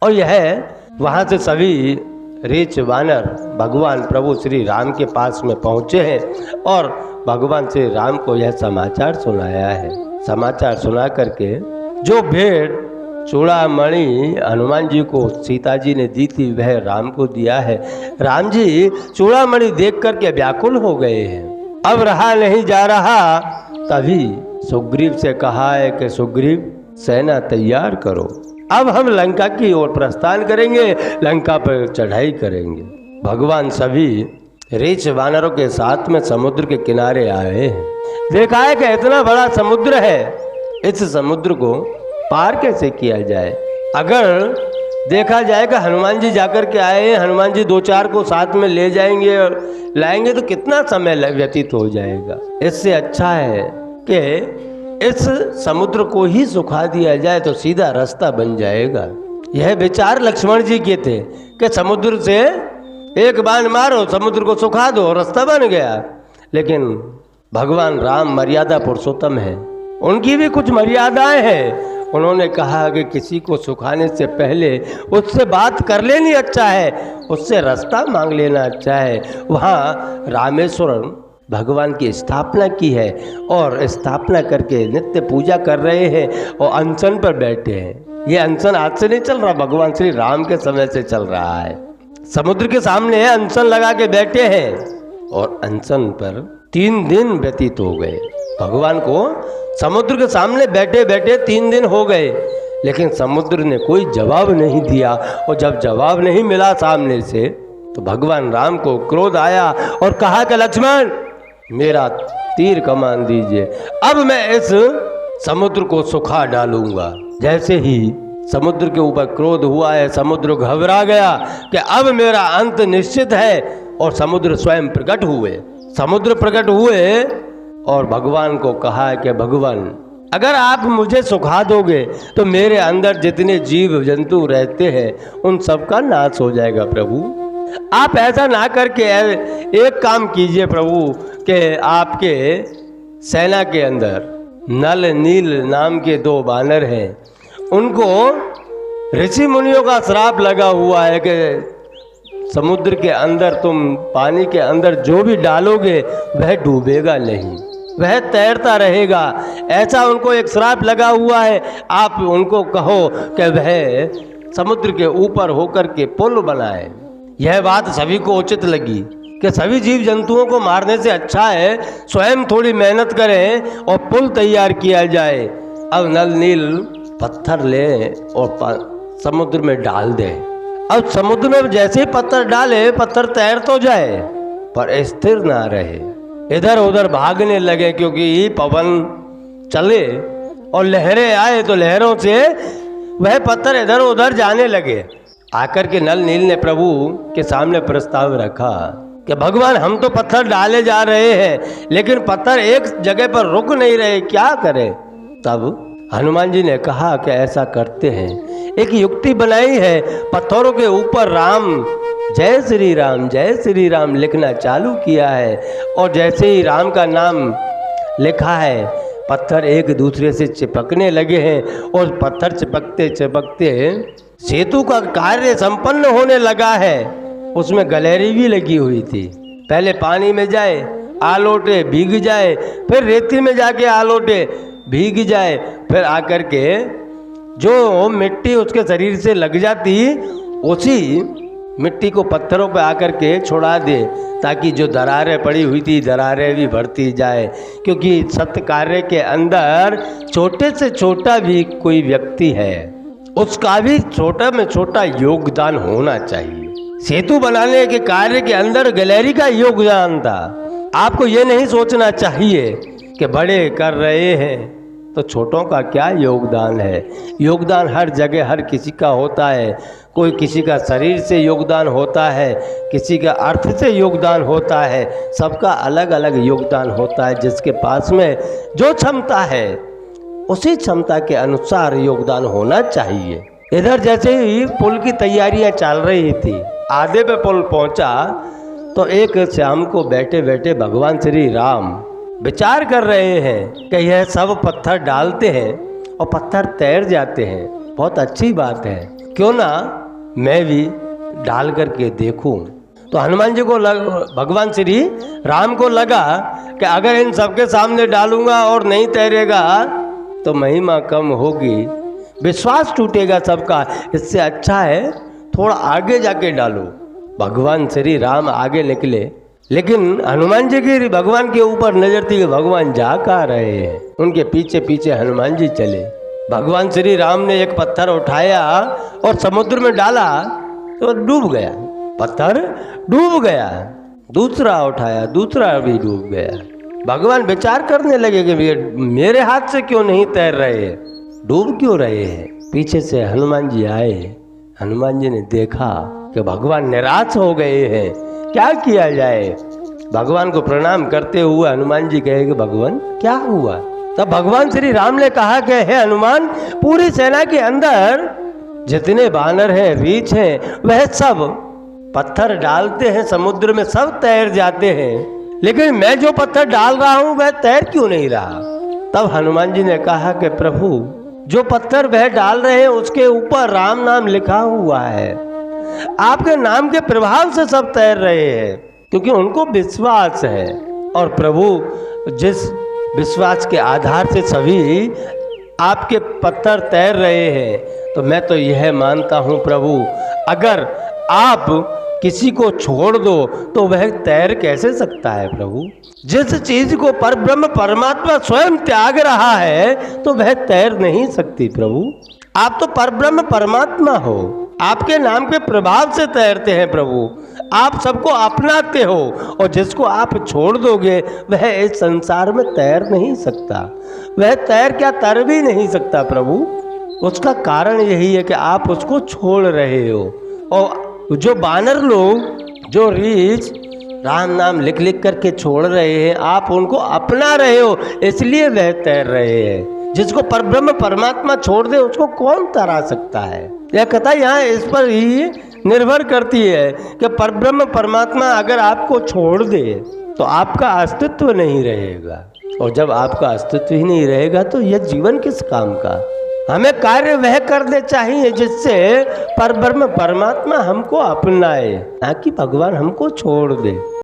और यह वहाँ से सभी रीछ वानर भगवान प्रभु श्री राम के पास में पहुँचे हैं और भगवान श्री राम को यह समाचार सुनाया है। समाचार सुना करके जो भेंट चूड़ामणि हनुमान जी को सीता जी ने दी थी वह राम को दिया है। राम जी चूड़ामणि देख करके व्याकुल हो गए हैं। अब रहा नहीं जा रहा, तभी सुग्रीव से कहा है कि सुग्रीव सेना तैयार करो, अब हम लंका की ओर प्रस्थान करेंगे, लंका पर चढ़ाई करेंगे। भगवान सभी रीछ वानरों के साथ में समुद्र के किनारे आए हैं। देखा है कि इतना बड़ा समुद्र है, इस समुद्र को पार कैसे किया जाए। अगर देखा जाए कि हनुमान जी जाकर के आए हैं, हनुमान जी 2-4 को साथ में ले जाएंगे और लाएंगे तो कितना समय व्यतीत हो जाएगा। इससे अच्छा है कि इस समुद्र को ही सुखा दिया जाए तो सीधा रास्ता बन जाएगा। यह विचार लक्ष्मण जी के थे कि समुद्र से एक बाण मारो, समुद्र को सुखा दो, रास्ता बन गया। लेकिन भगवान राम मर्यादा पुरुषोत्तम है, उनकी भी कुछ मर्यादाएं हैं। उन्होंने कहा कि किसी को सुखाने से पहले उससे बात कर लेनी अच्छा है, उससे रास्ता मांग लेना अच्छा है। वहाँ रामेश्वरम भगवान की स्थापना की है और स्थापना करके नित्य पूजा कर रहे हैं और अनशन पर बैठे हैं। ये अनशन आज से नहीं चल रहा, भगवान श्री राम के समय से चल रहा है। समुद्र के सामने अनशन लगा के बैठे हैं और अनशन पर 3 दिन व्यतीत हो गए। भगवान को समुद्र के सामने बैठे बैठे 3 दिन हो गए, लेकिन समुद्र ने कोई जवाब नहीं दिया। और जब जवाब नहीं मिला सामने से तो भगवान राम को क्रोध आया और कहा कि लक्ष्मण मेरा तीर कमान दीजिए, अब मैं इस समुद्र को सुखा डालूंगा। जैसे ही समुद्र के ऊपर क्रोध हुआ है, समुद्र घबरा गया कि अब मेरा अंत निश्चित है और समुद्र स्वयं प्रकट हुए। समुद्र प्रकट हुए और भगवान को कहा कि भगवान अगर आप मुझे सुखा दोगे तो मेरे अंदर जितने जीव जंतु रहते हैं उन सब का नाश हो जाएगा। प्रभु आप ऐसा ना करके एक काम कीजिए प्रभु कि आपके सेना के अंदर नल नील नाम के 2 वानर हैं, उनको ऋषि मुनियों का श्राप लगा हुआ है कि समुद्र के अंदर तुम पानी के अंदर जो भी डालोगे वह डूबेगा नहीं, वह तैरता रहेगा। ऐसा उनको एक श्राप लगा हुआ है। आप उनको कहो कि वह समुद्र के ऊपर होकर के पुल बनाए। यह बात सभी को उचित लगी कि सभी जीव जंतुओं को मारने से अच्छा है स्वयं थोड़ी मेहनत करें और पुल तैयार किया जाए। अब नल नील पत्थर ले और समुद्र में डाल दे। अब समुद्र में जैसे ही पत्थर डाले, पत्थर तैर तो जाए पर स्थिर ना रहे, इधर उधर भागने लगे, क्योंकि पवन चले और लहरें आए तो लहरों से वह पत्थर इधर उधर जाने लगे। आकर के नल नील ने प्रभु के सामने प्रस्ताव रखा कि भगवान हम तो पत्थर डाले जा रहे हैं लेकिन पत्थर एक जगह पर रुक नहीं रहे, क्या करें। तब हनुमान जी ने कहा कि ऐसा करते हैं, एक युक्ति बनाई है, पत्थरों के ऊपर राम जय श्री राम लिखना चालू किया है और जैसे ही राम का नाम लिखा है पत्थर एक दूसरे से चिपकने लगे हैं और पत्थर चिपकते चिपकते सेतु का कार्य संपन्न होने लगा है। उसमें गलेरी भी लगी हुई थी, पहले पानी में जाए आलोटे भीग जाए, फिर रेती में जाके आलोटे भीग जाए, फिर आकर के जो मिट्टी उसके शरीर से लग जाती उसी मिट्टी को पत्थरों पर आकर के छोड़ा दे, ताकि जो दरारें पड़ी हुई थी दरारें भी भरती जाए। क्योंकि सत्य कार्य के अंदर छोटे से छोटा भी कोई व्यक्ति है, उसका भी छोटा में छोटा योगदान होना चाहिए। सेतु बनाने के कार्य के अंदर गैलरी का योगदान था। आपको ये नहीं सोचना चाहिए कि बड़े कर रहे हैं तो छोटों का क्या योगदान है। योगदान हर जगह हर किसी का होता है। कोई किसी का शरीर से योगदान होता है, किसी का अर्थ से योगदान होता है, सबका अलग अलग योगदान होता है। जिसके पास में जो क्षमता है उसी क्षमता के अनुसार योगदान होना चाहिए। इधर जैसे ही पुल की तैयारियां चल रही थी, आधे पे पुल पहुंचा तो एक शाम को बैठे बैठे भगवान श्री राम विचार कर रहे हैं कि यह सब पत्थर डालते हैं और पत्थर तैर जाते हैं, बहुत अच्छी बात है, क्यों ना मैं भी डाल करके देखूं। तो हनुमान जी को भगवान श्री राम को लगा कि अगर इन सबके सामने डालूंगा और नहीं तैरेगा तो महिमा कम होगी, विश्वास टूटेगा सबका, इससे अच्छा है थोड़ा आगे जाके डालो। भगवान श्री राम आगे निकले, लेकिन हनुमान जी की भगवान के ऊपर नजर थी कि भगवान जा कहाँ रहे हैं। उनके पीछे पीछे हनुमान जी चले। भगवान श्री राम ने एक पत्थर उठाया और समुद्र में डाला तो डूब गया, पत्थर डूब गया। दूसरा उठाया, दूसरा भी डूब गया। भगवान विचार करने लगे कि मेरे हाथ से क्यों नहीं तैर रहे, डूब क्यों रहे हैं। पीछे से हनुमान जी आए। हनुमान जी ने देखा कि भगवान निराश हो गए हैं, क्या किया जाए। भगवान को प्रणाम करते हुए हनुमान जी कहे कि भगवान क्या हुआ। तब भगवान श्री राम ने कहा कि हे हनुमान, पूरी सेना के अंदर जितने बानर हैं, रीछ हैं, वह सब पत्थर डालते हैं समुद्र में, सब तैर जाते हैं, लेकिन मैं जो पत्थर डाल रहा हूं वह तैर क्यों नहीं रहा। तब हनुमान जी ने कहा कि प्रभु, जो पत्थर वह डाल रहे हैं उसके ऊपर राम नाम लिखा हुआ है, आपके नाम के प्रभाव से सब तैर रहे हैं, क्योंकि उनको विश्वास है। और प्रभु, जिस विश्वास के आधार से सभी आपके पत्थर तैर रहे हैं, तो मैं तो यह मानता हूँ प्रभु, अगर आप किसी को छोड़ दो तो वह तैर कैसे सकता है प्रभु। जिस चीज को परब्रह्म परमात्मा स्वयं त्याग रहा है तो वह तैर नहीं सकती प्रभु। आप तो परब्रह्म परमात्मा हो, आपके नाम के प्रभाव से तैरते हैं प्रभु। आप सबको अपनाते हो और जिसको आप छोड़ दोगे वह इस संसार में तैर नहीं सकता, वह तैर क्या तर भी नहीं सकता प्रभु। उसका कारण यही है कि आप उसको छोड़ रहे हो। और जो बानर लोग, जो रीछ राम नाम लिख लिख करके छोड़ रहे हैं, आप उनको अपना रहे हो, इसलिए वह तैर रहे हैं। जिसको परब्रह्म परमात्मा छोड़ दे उसको कौन तरा सकता है। यह कथा यहाँ इस पर ही निर्भर करती है कि परब्रह्म परमात्मा अगर आपको छोड़ दे तो आपका अस्तित्व नहीं रहेगा, और जब आपका अस्तित्व ही नहीं रहेगा तो यह जीवन किस काम का। हमें कार्य वह करने चाहिए जिससे परब्रह्म परमात्मा हमको अपनाए, ना कि भगवान हमको छोड़ दे।